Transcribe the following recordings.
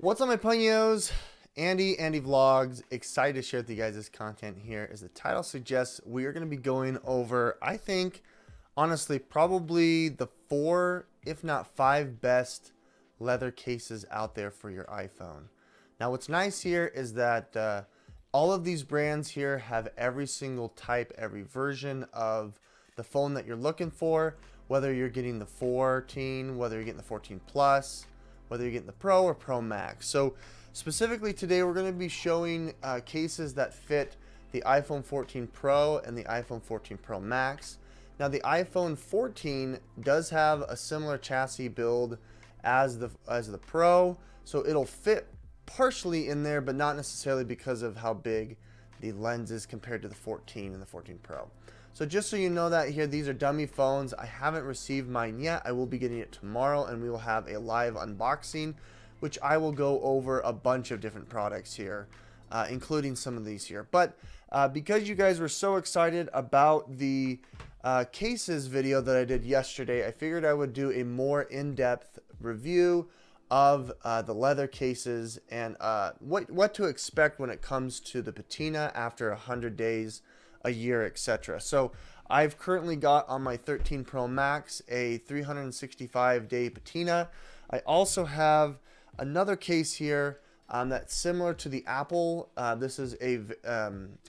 What's up, my ponios? Andy Vlogs. Excited to share with you guys this content here. As the title suggests, we are going to be going over, I think, honestly, probably the 4, if not 5 best leather cases out there for your iPhone. Now, what's nice here is that all of these brands here have every single type, every version of the phone that you're looking for, whether you're getting the 14, whether you're getting the 14 Plus, whether you're getting the Pro or Pro Max. So specifically today, we're going to be showing cases that fit the iPhone 14 Pro and the iPhone 14 Pro Max. Now, the iPhone 14 does have a similar chassis build as the Pro, so it'll fit partially in there, but not necessarily because of how big the lens is compared to the 14 and the 14 Pro. So just so you know that here, these are dummy phones. I haven't received mine yet. I will be getting it tomorrow, and we will have a live unboxing, which I will go over a bunch of different products here, including some of these here. But because you guys were so excited about the cases video that I did yesterday, I figured I would do a more in-depth review of the leather cases and what to expect when it comes to the patina after 100 days, a year, etc. So I've currently got on my 13 Pro Max a 365-day patina. I also have another case here that's similar to the Apple. This is a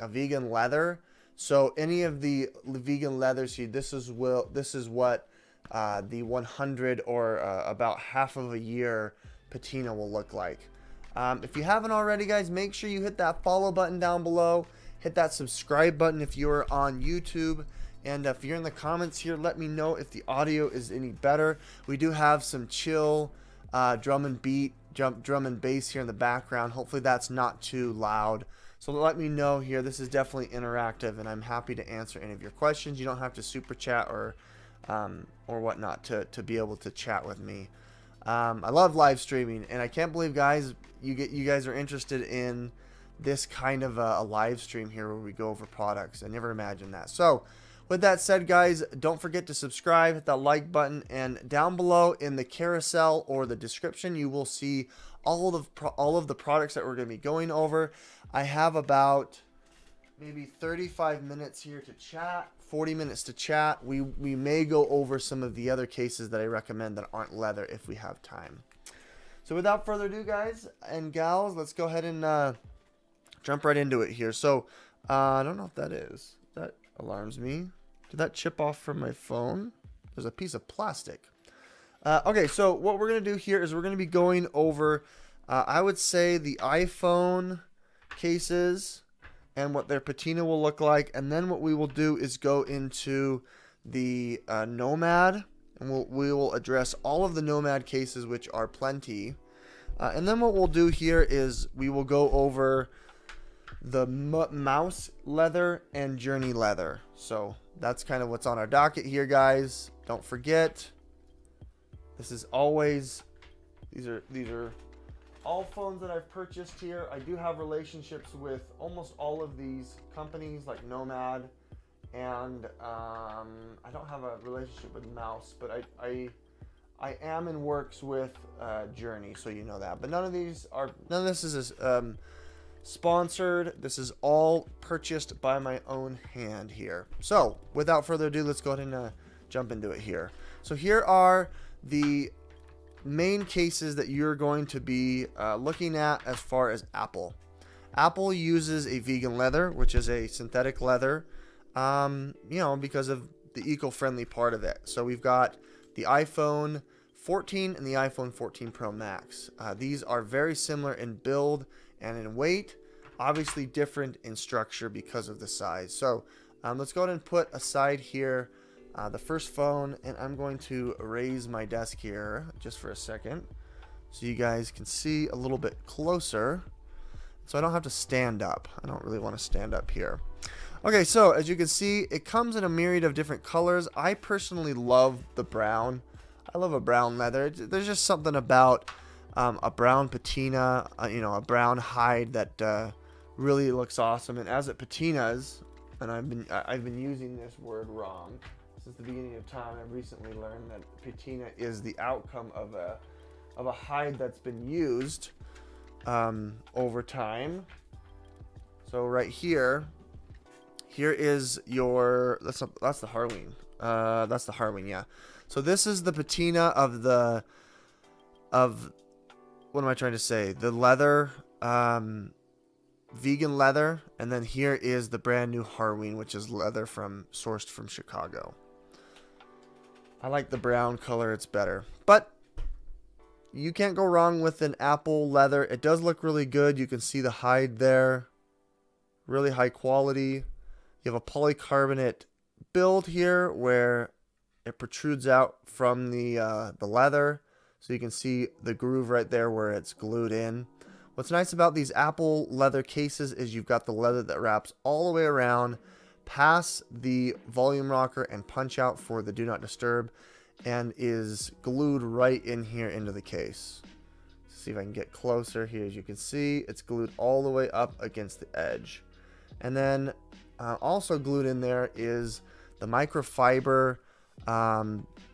vegan leather. So any of the vegan leathers here, this is what the 100 or about half of a year patina will look like. If you haven't already, guys, make sure you hit that follow button down below. Hit that subscribe button if you're on YouTube. And if you're in the comments here, let me know if the audio is any better. We do have some chill drum and bass here in the background. Hopefully that's not too loud. So let me know here. This is definitely interactive, and I'm happy to answer any of your questions. You don't have to super chat or whatnot to be able to chat with me. I love live streaming, and I can't believe, guys, you guys are interested in this kind of a live stream here where we go over products. I never imagined that. So with that said, guys, don't forget to subscribe, hit that like button, and down below in the carousel or the description, you will see all of the products that we're going to be going over. I have about maybe 35 minutes here to chat, 40 minutes to chat. We may go over some of the other cases that I recommend that aren't leather if we have time. So without further ado, guys and gals, let's go ahead and jump right into it here. So I don't know if that is. That alarms me. Did that chip off from my phone? There's a piece of plastic. Okay, so what we're going to do here is we're going to be going over, I would say, the iPhone cases and what their patina will look like. And then what we will do is go into the Nomad, and we will address all of the Nomad cases, which are plenty. And then what we'll do here is we will go over the Mous leather and Journey leather. So that's kind of what's on our docket here, guys. Don't forget, this is always, these are all phones that I've purchased here. I do have relationships with almost all of these companies like Nomad, and I don't have a relationship with Mous, but I am in works with Journey, so you know that. But none of this is sponsored. This is all purchased by my own hand here. So without further ado, let's go ahead and jump into it here. So here are the main cases that you're going to be looking at as far as Apple. Apple uses a vegan leather, which is a synthetic leather, because of the eco-friendly part of it. So we've got the iPhone 14 and the iPhone 14 Pro Max. These are very similar in build and in weight, obviously different in structure because of the size. So let's go ahead and put aside here the first phone, and I'm going to raise my desk here just for a second so you guys can see a little bit closer, so I don't have to stand up. I don't really want to stand up here. Okay, so as you can see, it comes in a myriad of different colors. I personally love the brown. I love a brown leather. There's just something about a brown patina, a brown hide that really looks awesome. And as it patinas, and I've been using this word wrong since the beginning of time. I've recently learned that patina is the outcome of a hide that's been used over time. So right here is your, that's the Horween. That's the Horween, yeah. So this is the patina of what am I trying to say? The leather, vegan leather, and then here is the brand new Horween, which is leather sourced from Chicago. I like the brown color, it's better. But you can't go wrong with an Apple leather. It does look really good. You can see the hide there. Really high quality. You have a polycarbonate build here where it protrudes out from the leather. So you can see the groove right there where it's glued in. What's nice about these Apple leather cases is you've got the leather that wraps all the way around past the volume rocker and punch out for the do not disturb, and is glued right in here into the case. Let's see if I can get closer here. As you can see, it's glued all the way up against the edge. And then also glued in there is the microfiber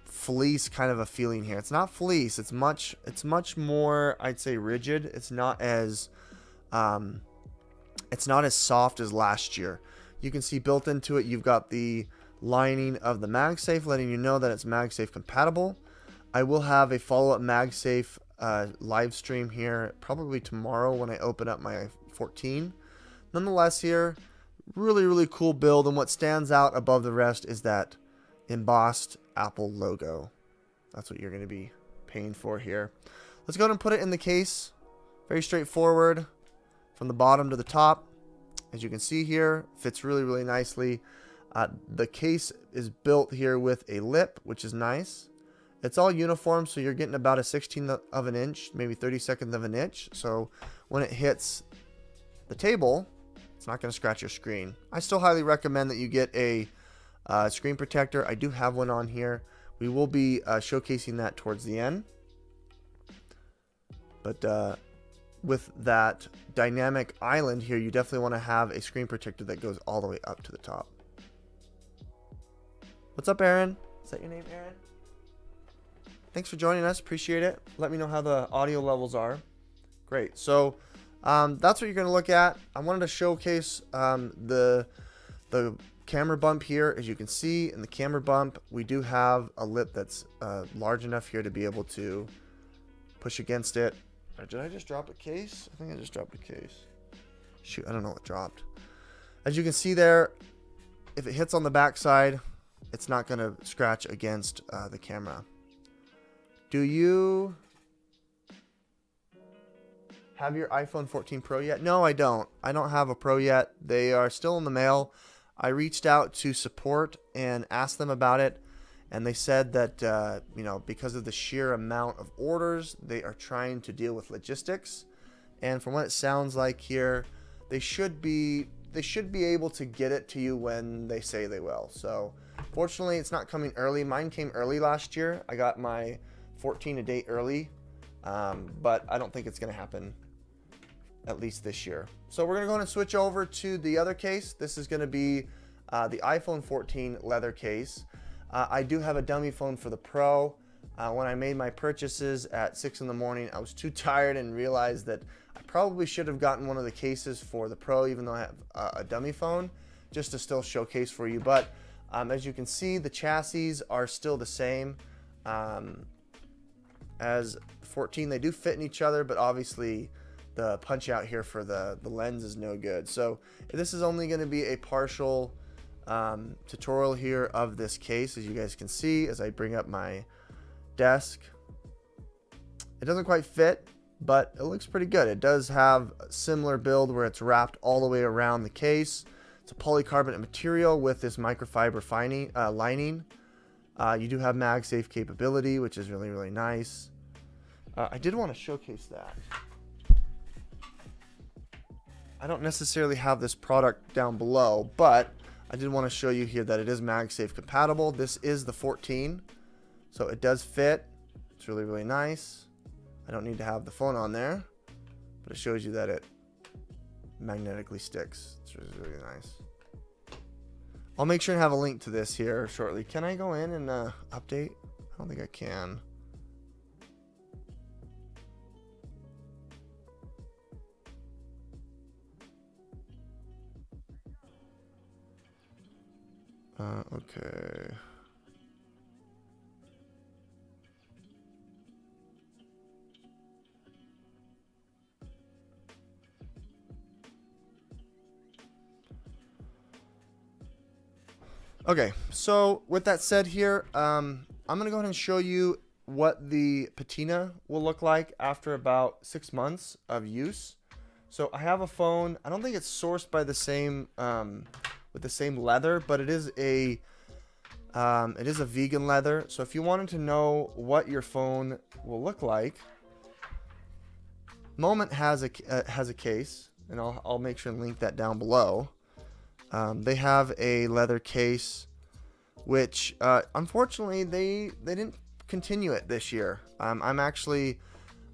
fleece kind of a feeling here. It's not fleece, it's much more, I'd say, rigid. It's not as soft as last year. You can see built into it, you've got the lining of the MagSafe, letting you know that it's MagSafe compatible. I will have a follow-up MagSafe live stream here probably tomorrow when I open up my 14. Nonetheless, here, really cool build, and what stands out above the rest is that embossed Apple logo. That's what you're going to be paying for here. Let's go ahead and put it in the case. Very straightforward from the bottom to the top. As you can see here, fits really nicely. The case is built here with a lip, which is nice. It's all uniform, so you're getting about a 16th of an inch, maybe 32nd of an inch. So when it hits the table, it's not going to scratch your screen. I still highly recommend that you get a screen protector. I do have one on here. We will be showcasing that towards the end. But with that dynamic island here, you definitely want to have a screen protector that goes all the way up to the top. What's up, Aaron? Is that your name, Aaron? Thanks for joining us. Appreciate it. Let me know how the audio levels are. Great. So that's what you're going to look at. I wanted to showcase the camera bump here. As you can see in the camera bump, we do have a lip that's large enough here to be able to push against it. Or did I just drop a case? I think I just dropped a case. Shoot, I don't know what dropped. As you can see there, if it hits on the back side, it's not going to scratch against the camera. Do you have your iPhone 14 Pro yet? No, I don't. I don't have a Pro yet. They are still in the mail. I reached out to support and asked them about it, and they said that because of the sheer amount of orders, they are trying to deal with logistics. And from what it sounds like here, they should be able to get it to you when they say they will. So fortunately, it's not coming early. Mine came early last year. I got my 14 a day early, but I don't think it's going to happen at least this year. So we're going to go ahead and switch over to the other case. This is going to be the iPhone 14 leather case. I do have a dummy phone for the Pro. When I made my purchases at 6 in the morning, I was too tired and realized that I probably should have gotten one of the cases for the Pro, even though I have a dummy phone, just to still showcase for you. But as you can see, the chassis are still the same as 14. They do fit in each other, but obviously the punch out here for the lens is no good. So this is only going to be a partial tutorial here of this case. As you guys can see, as I bring up my desk, it doesn't quite fit, but it looks pretty good. It does have a similar build where it's wrapped all the way around the case. It's a polycarbonate material with this microfiber lining. You do have MagSafe capability, which is really nice. I did want to showcase that. I don't necessarily have this product down below, but I did want to show you here that it is MagSafe compatible. This is the 14, so it does fit. It's really nice. I don't need to have the phone on there, but it shows you that it magnetically sticks. It's really nice. I'll make sure and have a link to this here shortly. Can I go in and update? I don't think I can. Okay. Okay, so with that said here, I'm going to go ahead and show you what the patina will look like after about 6 months of use. So I have a phone. I don't think it's sourced by the same, with the same leather, but it is a vegan leather. So if you wanted to know what your phone will look like, Moment has a case, and I'll make sure and link that down below. They have a leather case, which unfortunately they didn't continue it this year. I'm actually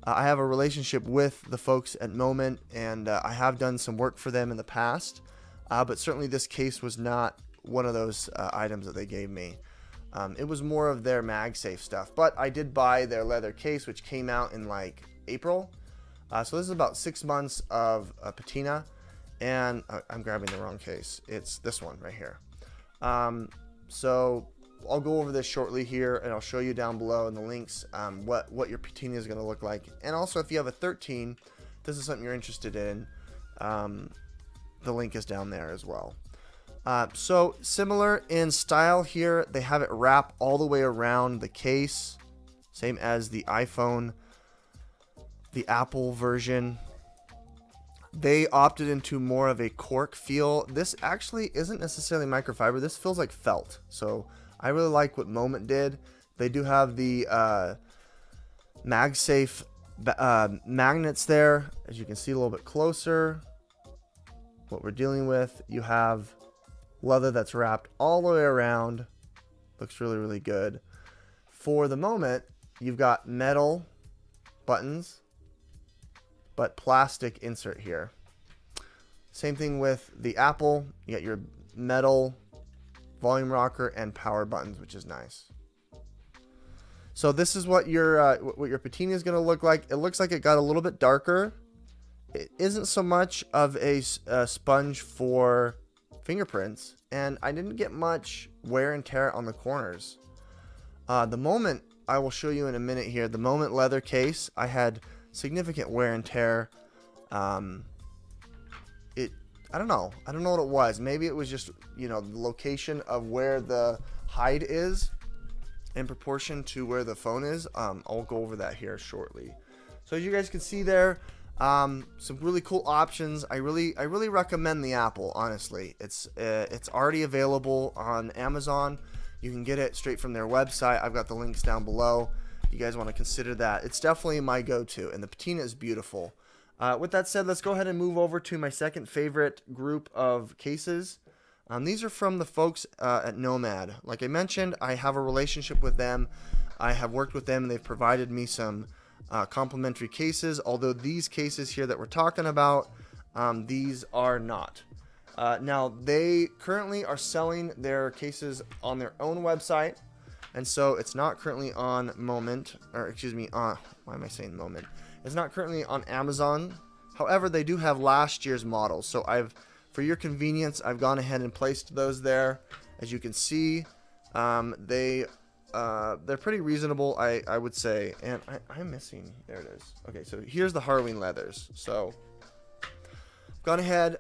I have a relationship with the folks at Moment, and I have done some work for them in the past, but certainly this case was not one of those items that they gave me. It was more of their MagSafe stuff, but I did buy their leather case, which came out in like April. So this is about 6 months of patina. And I'm grabbing the wrong case. It's this one right here. So I'll go over this shortly here, and I'll show you down below in the links what your patina is going to look like. And also, if you have a 13, this is something you're interested in, the link is down there as well. So similar in style here, they have it wrap all the way around the case, same as the iPhone, the Apple version. They opted into more of a cork feel. This actually isn't necessarily microfiber. This feels like felt. So I really like what Moment did. They do have the MagSafe magnets there. As you can see a little bit closer, what we're dealing with, you have leather that's wrapped all the way around. Looks really, really good. For the Moment, you've got metal buttons, but plastic insert here. Same thing with the Apple. You got your metal volume rocker and power buttons, which is nice. So this is what your patina is going to look like. It looks like it got a little bit darker. It isn't so much of a sponge for fingerprints, and I didn't get much wear and tear on the corners. The Moment, I will show you in a minute here. The Moment leather case, I had significant wear and tear. I don't know what it was. Maybe it was just, you know, the location of where the hide is in proportion to where the phone is. I'll go over that here shortly. So as you guys can see there, some really cool options. I really recommend the Apple, honestly. It's already available on Amazon. You can get it straight from their website. I've got the links down below. You guys want to consider that. It's definitely my go-to, and the patina is beautiful. With that said, let's go ahead and move over to my second favorite group of cases. These are from the folks at Nomad. Like I mentioned, I have a relationship with them. I have worked with them, and they've provided me some complimentary cases, although these cases here that we're talking about, these are not. Now, they currently are selling their cases on their own website. And so it's not currently on Moment, or excuse me, why am I saying Moment? It's not currently on Amazon. However, they do have last year's models. So for your convenience, I've gone ahead and placed those there. As you can see, they're pretty reasonable, I would say. And I'm missing, there it is. Okay, so here's the Horween leathers. So gone ahead,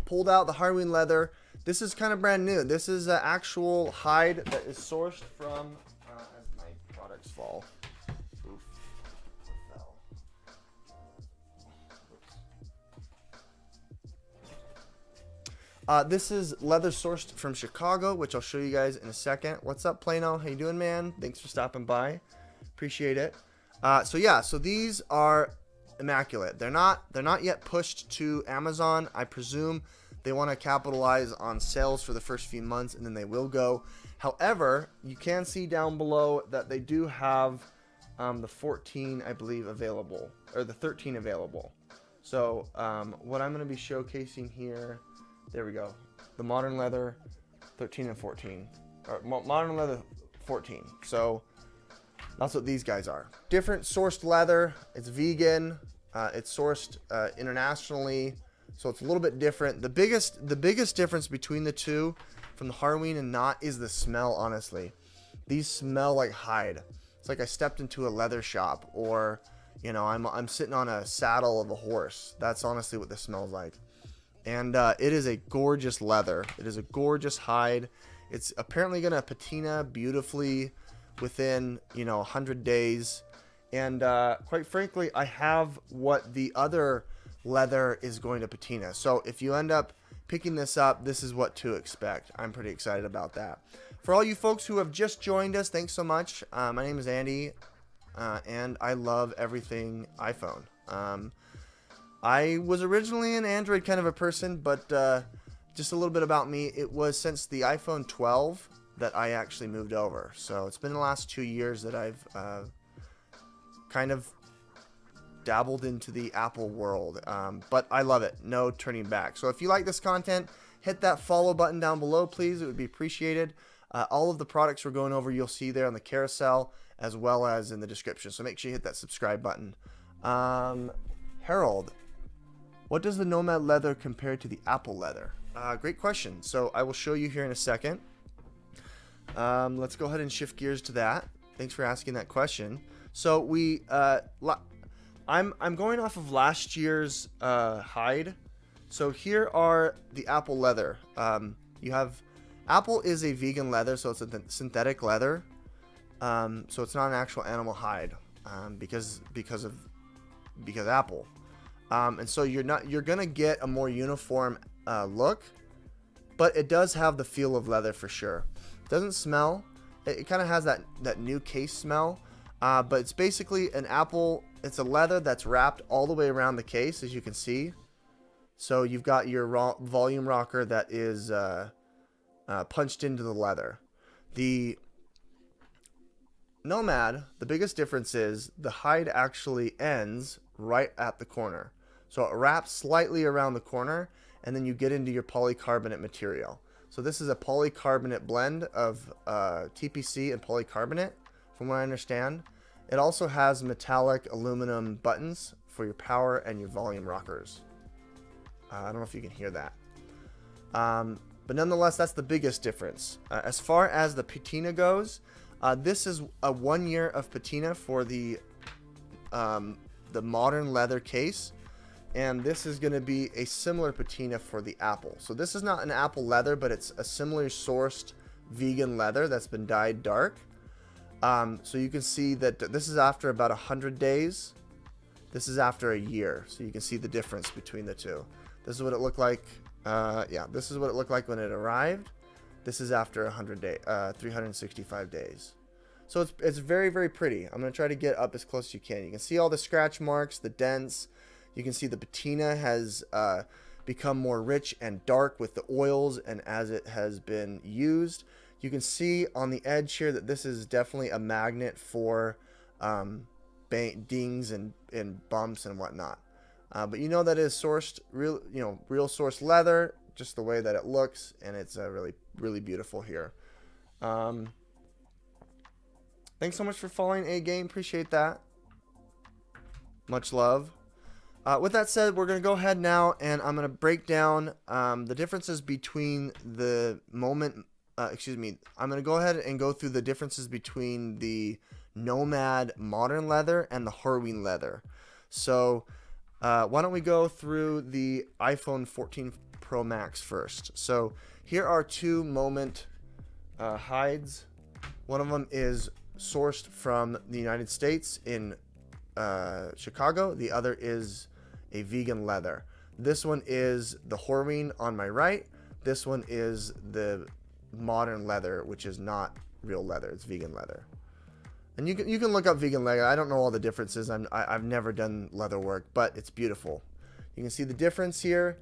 pulled out the Horween leather. This is kind of brand new. This is an actual hide that is sourced from, as my products fall. Oof, fell. This is leather sourced from Chicago, which I'll show you guys in a second. What's up, Plano? How you doing, man? Thanks for stopping by. Appreciate it. So these are immaculate. They're not yet pushed to Amazon. I presume they want to capitalize on sales for the first few months, and then they will go. However, you can see down below that they do have the 14, I believe, available, or the 13 available. So what I'm going to be showcasing here, there we go, the modern leather 13 and 14, or modern leather 14. So that's what these guys are. Different sourced leather. It's vegan. It's sourced internationally. So it's a little bit different. The biggest difference between the two from the Horween and not is the smell, honestly. These smell like hide. It's like I stepped into a leather shop, or, you know, I'm sitting on a saddle of a horse. That's honestly what this smells like. And it is a gorgeous leather. It is a gorgeous hide. It's apparently going to patina beautifully within, you know, 100 days. And quite frankly, I have what the other leather is going to patina. So if you end up picking this up, this is what to expect. I'm pretty excited about that. For all you folks who have just joined us, thanks so much. My name is Andy, and I love everything iPhone. I was originally an Android kind of a person, but just a little bit about me. It was since the iPhone 12 that I actually moved over. So it's been the last 2 years that I've kind of dabbled into the Apple world, but I love it. No turning back. So if you like this content, hit that follow button down below, please. It would be appreciated. All of the products we're going over, you'll see there on the carousel as well as in the description. So make sure you hit that subscribe button. Harold, what does the Nomad leather compare to the Apple leather? Great question. So I will show you here in a second. Let's go ahead and shift gears to that. Thanks for asking that question. So I'm going off of last year's hide. So here are the Apple leather. You have Apple is a vegan leather, so it's a synthetic leather. So it's not an actual animal hide, because Apple. And so you're gonna get a more uniform look, but it does have the feel of leather for sure. It doesn't smell. It kind of has that new case smell, but it's basically an Apple. It's a leather that's wrapped all the way around the case, as you can see. So you've got your volume rocker that is punched into the leather. The Nomad, the biggest difference is the hide actually ends right at the corner. So it wraps slightly around the corner, and then you get into your polycarbonate material. So this is a polycarbonate blend of TPC and polycarbonate, from what I understand. It also has metallic aluminum buttons for your power and your volume rockers. I don't know if you can hear that. But nonetheless, that's the biggest difference. As far as the patina goes, this is a 1 year of patina for the modern leather case. And this is going to be a similar patina for the Apple. So this is not an Apple leather, but it's a similarly sourced vegan leather that's been dyed dark. So you can see that this is after about 100 days. This is after a year. So you can see the difference between the two. This is what it looked like. Yeah, this is what it looked like when it arrived. This is after 365 days. So it's very, very pretty. I'm going to try to get up as close as you can. You can see all the scratch marks, the dents. You can see the patina has become more rich and dark with the oils and as it has been used. You can see on the edge here that this is definitely a magnet for dings and bumps and whatnot. But you know that is sourced, real sourced leather, just the way that it looks, and it's really, really beautiful here. Thanks so much for following A Game. Appreciate that. Much love. With that said, we're going to go ahead now, and I'm going to break down the differences between the I'm going to go ahead and go through the differences between the Nomad modern leather and the Horween leather. So why don't we go through the iPhone 14 Pro Max first. So here are two Moment hides. One of them is sourced from the United States in Chicago. The other is a vegan leather. This one is the Horween on my right. This one is the modern leather, which is not real leather. It's vegan leather. And you can look up vegan leather. I don't know all the differences. I've never done leather work, but it's beautiful. You can see the difference here.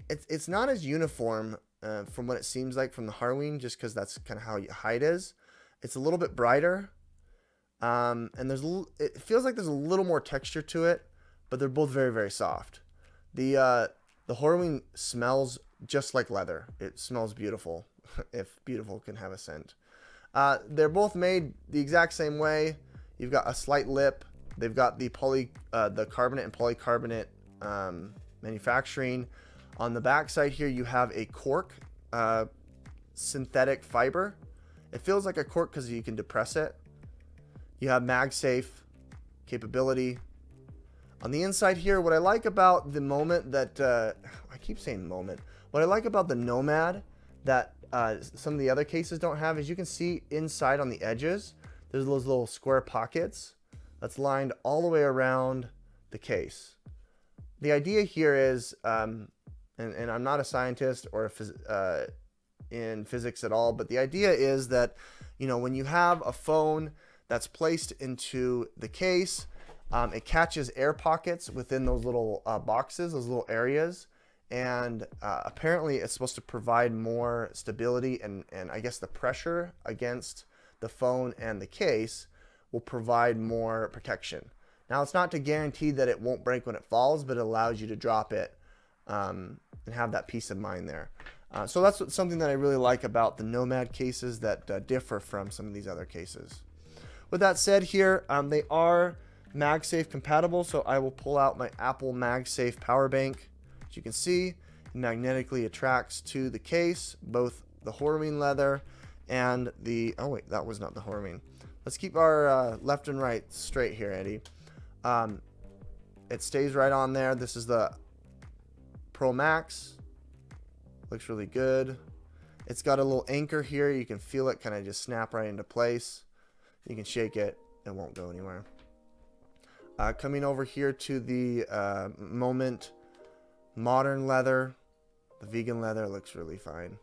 It's not as uniform from what it seems like from the Horween, just because that's kind of how hide is. It's a little bit brighter, and it feels like there's a little more texture to it, but they're both very, very soft. The Horween smells just like leather. It smells beautiful, if beautiful can have a scent. They're both made the exact same way. You've got a slight lip. They've got the carbonate and polycarbonate manufacturing. On the back side here, you have a cork synthetic fiber. It feels like a cork because you can depress it. You have MagSafe capability. On the inside here, what I like about the Moment that, I keep saying Moment. What I like about the Nomad that some of the other cases don't have is you can see inside on the edges, there's those little square pockets that's lined all the way around the case. The idea here is, and I'm not a scientist or in physics at all, but the idea is that, you know, when you have a phone that's placed into the case, it catches air pockets within those little boxes, those little areas, and apparently it's supposed to provide more stability, and I guess the pressure against the phone and the case will provide more protection. Now, it's not to guarantee that it won't break when it falls, but it allows you to drop it and have that peace of mind there. So that's something that I really like about the Nomad cases that differ from some of these other cases. With that said here, they are MagSafe compatible, so I will pull out my Apple MagSafe power bank. As you can see, it magnetically attracts to the case, both the Horween leather and the, oh wait, that was not the Horween. Let's keep our left and right straight here, Eddie. It stays right on there. This is the Pro Max. Looks really good. It's got a little anchor here. You can feel it kind of just snap right into place. You can shake it, it won't go anywhere. Coming over here to the Moment modern leather, the vegan leather looks really fine.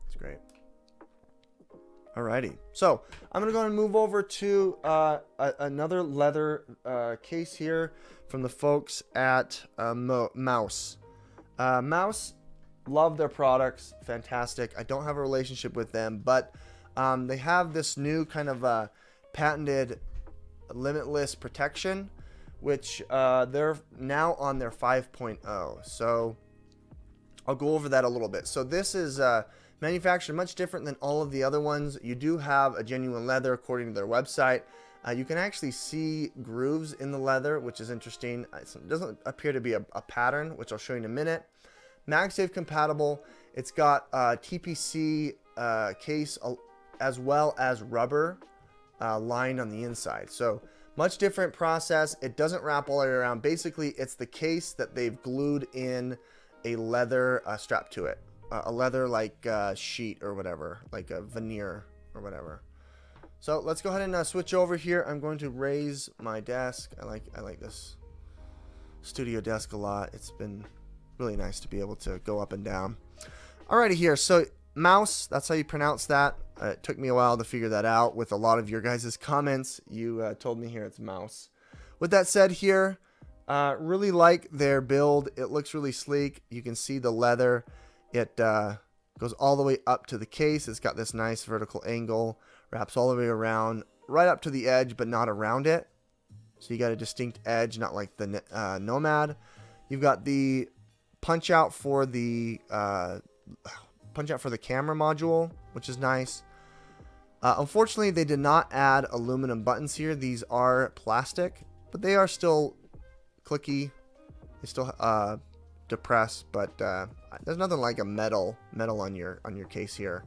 It's great. Alrighty, so I'm gonna go and move over to another leather case here from the folks at Mous. Mous, love their products, fantastic. I don't have a relationship with them, but they have this new kind of patented Limitless protection, which they're now on their 5.0. So I'll go over that a little bit. So this is manufactured much different than all of the other ones. You do have a genuine leather according to their website. You can actually see grooves in the leather, which is interesting. It doesn't appear to be a pattern, which I'll show you in a minute. MagSafe compatible. It's got TPC case as well as rubber lined on the inside. So much different process. It doesn't wrap all the way around. Basically, it's the case that they've glued in a leather strap to it. A leather like sheet or whatever, like a veneer or whatever. So let's go ahead and switch over here. I'm going to raise my desk. I like this studio desk a lot. It's been really nice to be able to go up and down. Alrighty here. So Mous, that's how you pronounce that. It took me a while to figure that out with a lot of your guys' comments. You told me here it's Mous. With that said here, really like their build. It looks really sleek. You can see the leather. It goes all the way up to the case. It's got this nice vertical angle. Wraps all the way around, right up to the edge, but not around it. So you got a distinct edge, not like the Nomad. You've got the punch out for the camera module, which is nice. Unfortunately, they did not add aluminum buttons here. These are plastic, but they are still clicky. They still depress, but there's nothing like a metal on your case here.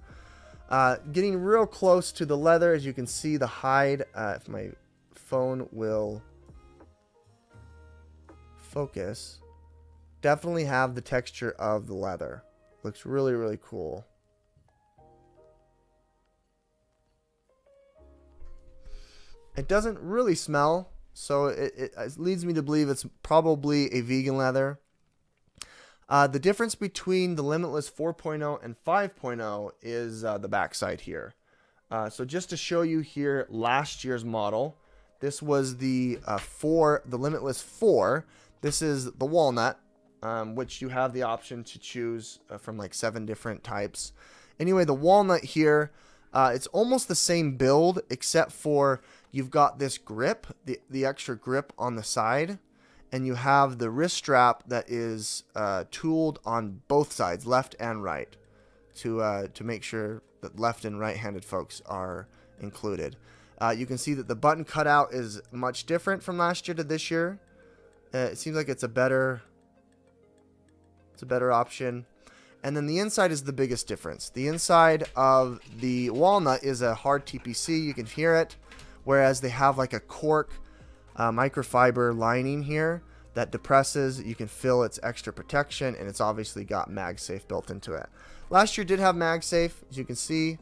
Getting real close to the leather, as you can see the hide. If my phone will focus, definitely have the texture of the leather. Looks really, really cool. It doesn't really smell, so it leads me to believe it's probably a vegan leather. The difference between the Limitless 4.0 and 5.0 is the backside here. So just to show you here, last year's model, this was the Limitless 4. This is the Walnut, which you have the option to choose from like 7 different types. Anyway, the Walnut here, it's almost the same build, except for you've got this grip, the extra grip on the side. And you have the wrist strap that is tooled on both sides, left and right, to make sure that left and right-handed folks are included. You can see that the button cutout is much different from last year to this year. It seems like it's a better It's a better option. And then the inside is the biggest difference. The inside of the Walnut is a hard TPC. You can hear it. Whereas they have like a cork microfiber lining here that depresses. You can feel its extra protection, and it's obviously got MagSafe built into it. Last year did have MagSafe. As you can see,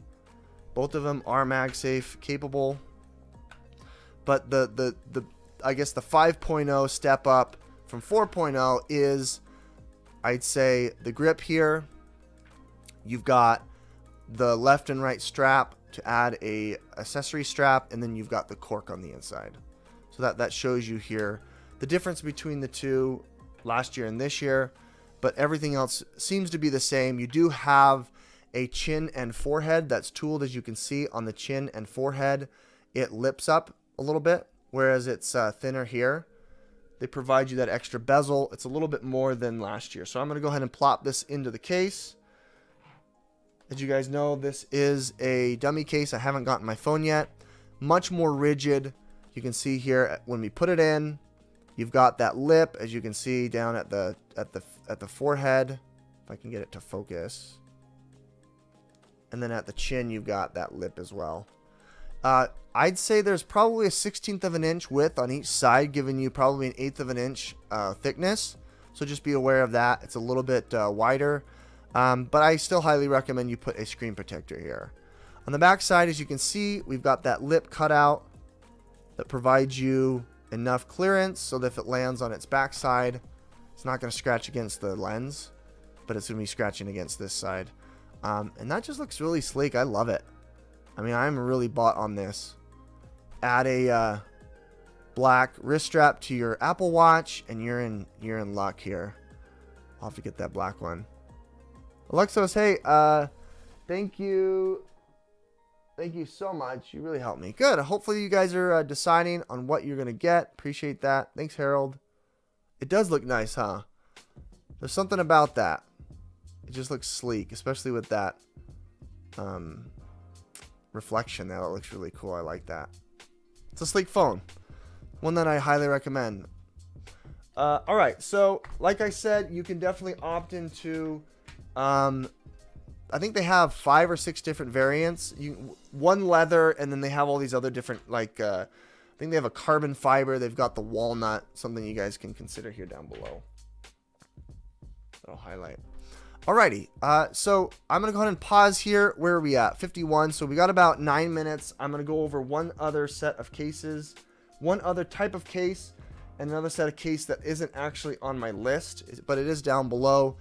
both of them are MagSafe capable. But the I guess the 5.0 step up from 4.0 is, I'd say, the grip here. You've got the left and right strap to add a accessory strap, and then you've got the cork on the inside. So that shows you here the difference between the two last year and this year, but everything else seems to be the same. You do have a chin and forehead that's tooled. As you can see on the chin and forehead, it lips up a little bit, whereas it's thinner here. They provide you that extra bezel. It's a little bit more than last year. So I'm going to go ahead and plop this into the case. As you guys know, this is a dummy case. I haven't gotten my phone yet. Much more rigid. You can see here when we put it in, you've got that lip, as you can see down at the forehead. If I can get it to focus. And then at the chin, you've got that lip as well. I'd say there's probably a 1/16 of an inch width on each side, giving you probably an 1/8 of an inch thickness. So just be aware of that. It's a little bit wider, but I still highly recommend you put a screen protector here. On the back side, as you can see, we've got that lip cut out that provides you enough clearance so that if it lands on its back side, it's not going to scratch against the lens, but it's going to be scratching against this side. And that just looks really sleek. I love it. I mean, I'm really bought on this. Add a black wrist strap to your Apple Watch, and you're in luck here. I'll have to get that black one. Alexos, hey, thank you so much. You really helped me. Good. Hopefully you guys are deciding on what you're gonna get. Appreciate that. Thanks, Harold. It does look nice, huh? There's something about that. It just looks sleek, especially with that reflection. That looks really cool. I like that. It's a sleek phone, one that I highly recommend. All right, so like I said, you can definitely opt into I think they have 5 or 6 different variants. One leather, and then they have all these other different, like I think they have a carbon fiber. They've got the walnut, something you guys can consider here down below. I'll highlight. Alrighty, so I'm gonna go ahead and pause here. Where are we at? 51. So we got about 9 minutes. I'm gonna go over one other set of cases, one other type of case, and another set of case that isn't actually on my list, but it is down below.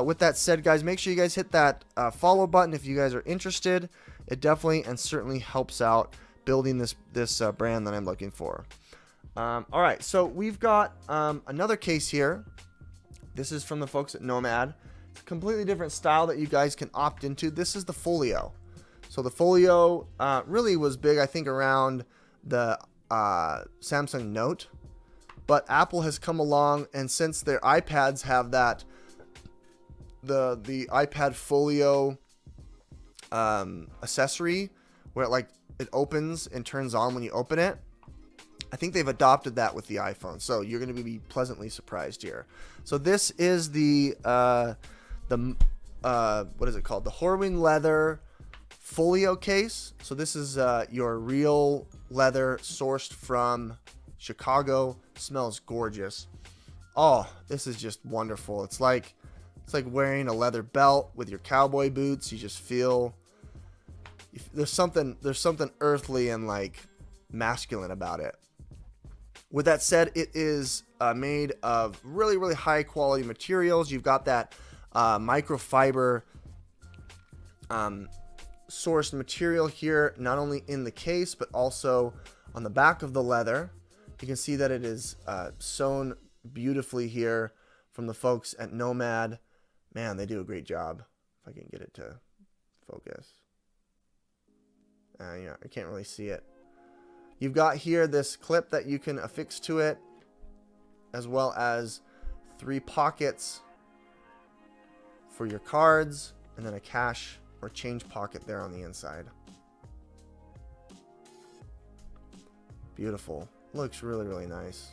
With that said, guys, make sure you guys hit that follow button if you guys are interested. It definitely and certainly helps out building this brand that I'm looking for. All right, so we've got another case here. This is from the folks at Nomad. It's a completely different style that you guys can opt into. This is the Folio. So the Folio really was big, I think, around the Samsung Note. But Apple has come along, and since their iPads have that, the iPad Folio accessory, where it opens and turns on when you open it, I think they've adopted that with the iPhone. So you're going to be pleasantly surprised here. So this is the what is it called? The Horween leather Folio case. So this is your real leather sourced from Chicago. Smells gorgeous. Oh, this is just wonderful. It's like wearing a leather belt with your cowboy boots. You just feel there's something earthly and like masculine about it. With that said, it is made of really, really high quality materials. You've got that microfiber sourced material here, not only in the case, but also on the back of the leather. You can see that it is sewn beautifully here from the folks at Nomad. Man, they do a great job. If I can get it to focus. Yeah, I can't really see it. You've got here this clip that you can affix to it, as well as 3 pockets for your cards, and then a cash or change pocket there on the inside. Beautiful. Looks really, really nice.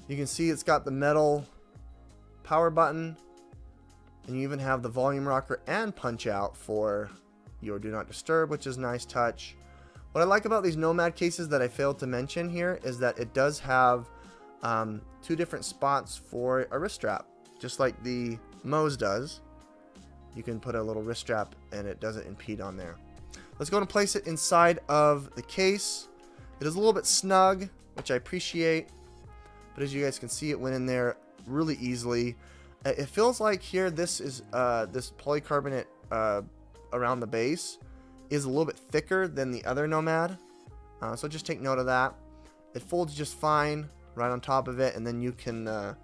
You can see it's got the metal power button, and you even have the volume rocker and punch out for your do not disturb, which is nice touch. What I like about these Nomad cases that I failed to mention here is that it does have 2 different spots for a wrist strap, just like the Mous does. You can put a little wrist strap and it doesn't impede on there. Let's go and place it inside of the case. It is a little bit snug, which I appreciate, but as you guys can see, it went in there really easily. It feels like here this is this polycarbonate around the base is a little bit thicker than the other Nomad, so just take note of that. It folds just fine right on top of it, and then you can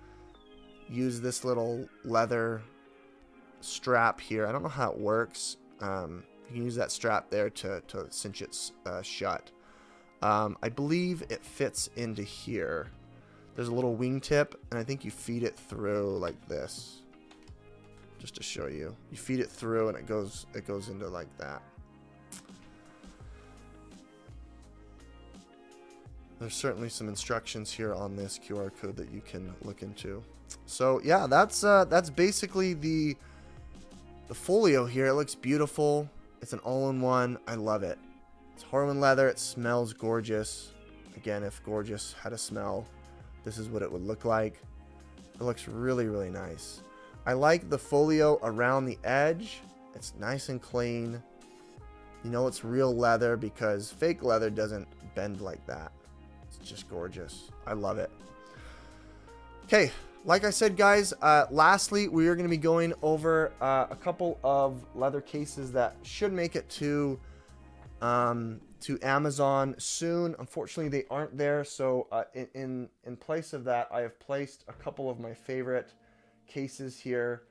use this little leather strap here. I don't know how it works. You can use that strap there to cinch it shut. I believe it fits into here. There's a little wingtip, and I think you feed it through like this. Just to show you, you feed it through, and it goes into like that. There's certainly some instructions here on this QR code that you can look into. So yeah, that's basically the Folio here. It looks beautiful. It's an all-in-one. I love it. It's Horween leather. It smells gorgeous. Again, if gorgeous had a smell, this is what it would look like. It looks really, really nice. I like the Folio around the edge. It's nice and clean. You know it's real leather because fake leather doesn't bend like that. It's just gorgeous. I love it. Okay, like I said, guys, lastly, we are going to be going over a couple of leather cases that should make it to Amazon soon. Unfortunately, they aren't there, so in place of that, I have placed a couple of my favorite cases here.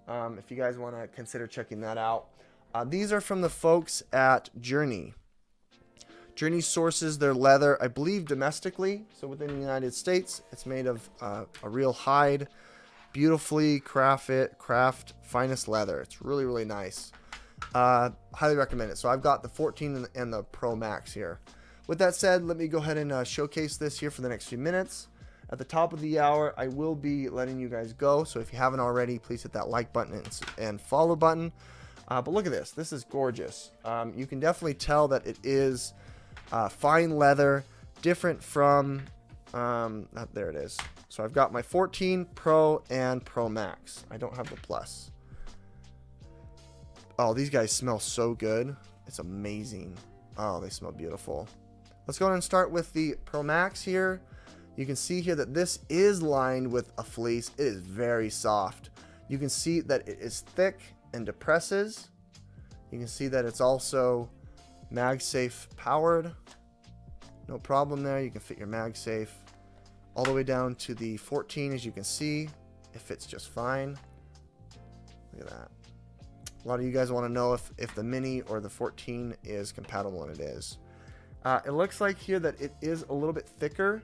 If you guys want to consider checking that out. These are from the folks at Journey. Journey sources their leather, I believe, domestically, so within the United States. It's made of a real hide, beautifully craft finest leather. It's really, really nice. Highly recommend it. So I've got the 14 and the Pro Max here. With that said, let me go ahead and showcase this here for the next few minutes. At the top of the hour, I will be letting you guys go. So if you haven't already, please hit that like button and follow button. But look at this. This is gorgeous. You can definitely tell that it is fine leather, different from, there it is. So I've got my 14 Pro and Pro Max. I don't have the Plus. Oh, these guys smell so good. It's amazing. Oh, they smell beautiful. Let's go ahead and start with the Pro Max here. You can see here that this is lined with a fleece. It is very soft. You can see that it is thick and depresses. You can see that it's also MagSafe powered. No problem there. You can fit your MagSafe all the way down to the 14. As you can see, it fits just fine. Look at that. A lot of you guys want to know if the mini or the 14 is compatible, and it is. It looks like here that it is a little bit thicker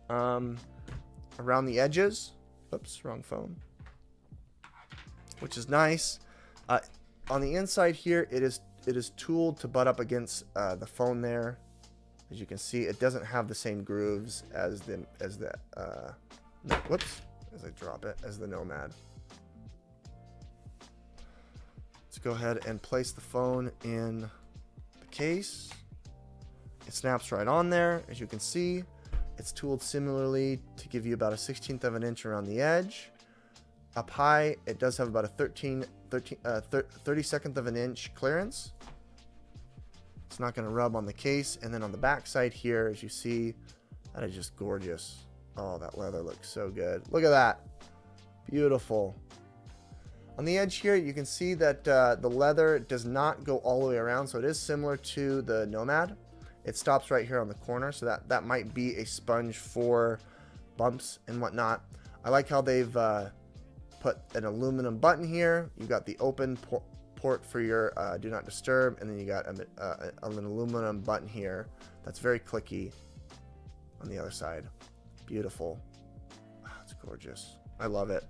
around the edges. Oops, wrong phone. Which is nice. On the inside here, it is tooled to butt up against the phone there. As you can see, it doesn't have the same grooves as the whoops, as I drop it, as the Nomad. Let's go ahead and place the phone in the case. It snaps right on there. As you can see, it's tooled similarly to give you about a 1/16 of an inch around the edge. Up high, it does have about a 32nd of an inch clearance. It's not going to rub on the case. And then on the back side here, as you see, that is just gorgeous. Oh, that leather looks so good. Look at that. Beautiful. On the edge here, you can see that the leather does not go all the way around, so it is similar to the Nomad. It stops right here on the corner, so that might be a sponge for bumps and whatnot. I like how they've put an aluminum button here. You've got the open port for your do not disturb, and then you got an aluminum button here that's very clicky on the other side. Beautiful. Oh, it's gorgeous. I love it.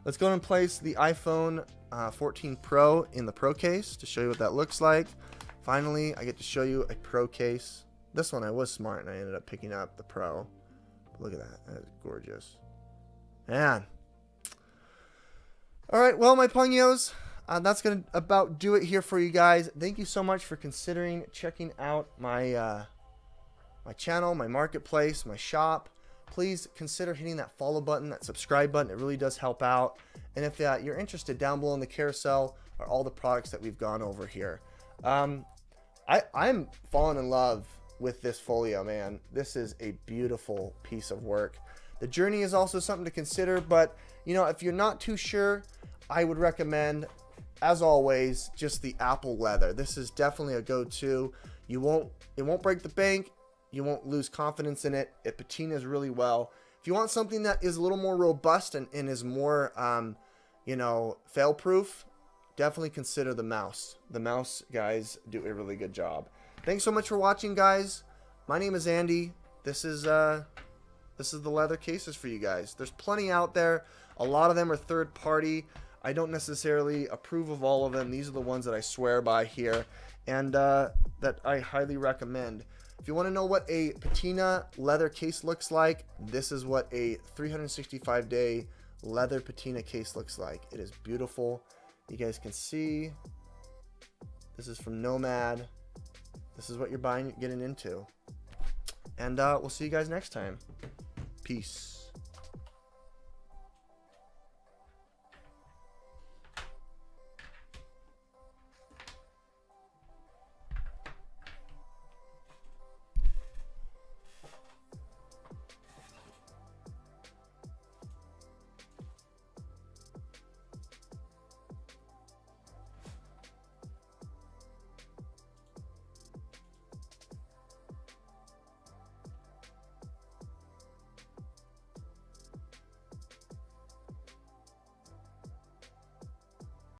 Let's go and place the iPhone 14 Pro in the Pro case to show you what that looks like. Finally, I get to show you a Pro case. This one I was smart and I ended up picking up the Pro. But look at that. That is gorgeous. Man, All right, well, my pugnios, that's going to about do it here for you guys. Thank you so much for considering checking out my my channel, my marketplace, my shop. Please consider hitting that follow button, that subscribe button. It really does help out. And if you're interested, down below in the carousel are all the products that we've gone over here. I'm falling in love with this folio, man. This is a beautiful piece of work. The journey is also something to consider, but you know, if you're not too sure, I would recommend, as always, just the apple leather. This is definitely a go-to. It won't break the bank. You won't lose confidence in it. It patinas really well. If you want something that is a little more robust and is more, you know, fail-proof, definitely consider the Mous. The Mous guys do a really good job. Thanks so much for watching, guys. My name is Andy. This is the leather cases for you guys. There's plenty out there. A lot of them are third-party. I don't necessarily approve of all of them. These are the ones that I swear by here, and that I highly recommend. If you want to know what a patina leather case looks like, this is what a 365-day leather patina case looks like. It is beautiful. You guys can see. This is from Nomad. This is what you're getting into. And we'll see you guys next time. Peace.